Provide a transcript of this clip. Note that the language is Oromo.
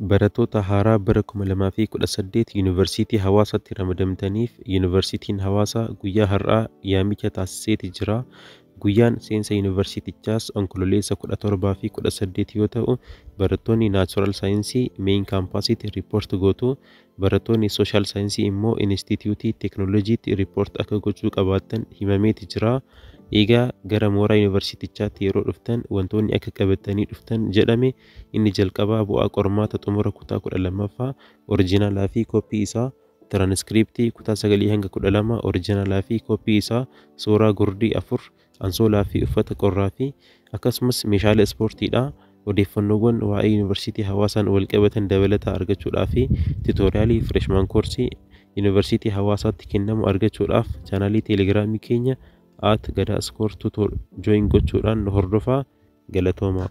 Barattoota haaraa bara 2018 Yuunivarsiitii Hawaasaatti ramadamtaniif Yuunivarsiitiin Hawaasaa guyyaa har'aa yaamicha taasiseeti jira. Guyyaan seensa Yuunivarsiitichaas onkololeessa 17 fi 18 yoo ta'u, barattoonni Naachuraal Saayinsii Meeyin Kaampaasiitti riippoorti gootu, barattoonni Sooshaal Saayinsii immoo Inistituutii Teekinooloojiitti riippoorti akka gochuu qabaatan himameeti jira. Egaa gara mooraa Yuunivarsiitichaatti yeroo dhuftan wantoonni akka qabatanii dhuftan jedhame inni jalqabaa bu'aa qormaata xumura kutaa 12ffaa oriijinaalaa fi kooppii isaa, tiraanskriptii kutaa 9 hanga 12 oriijinaalaa fi kooppii isaa, suuraa gurdii 4, ansoolaa fi uffata qorraa fi akkasumas meeshaalee ispoortiidha. Odeeffannoowwan waa'ee Yuunivarsiitii Hawaasaan wal qabatan dabalataa argachuudhaaf fi tiitooriyaalii Fireeshmaan koorsii Yuunivarsiitii Hawaasaatti kennamu argachuudhaaf chaanaalii Teelegiraamii keenya @GADA_tutor join gochuudhaan hordofaa. Galatoomaa.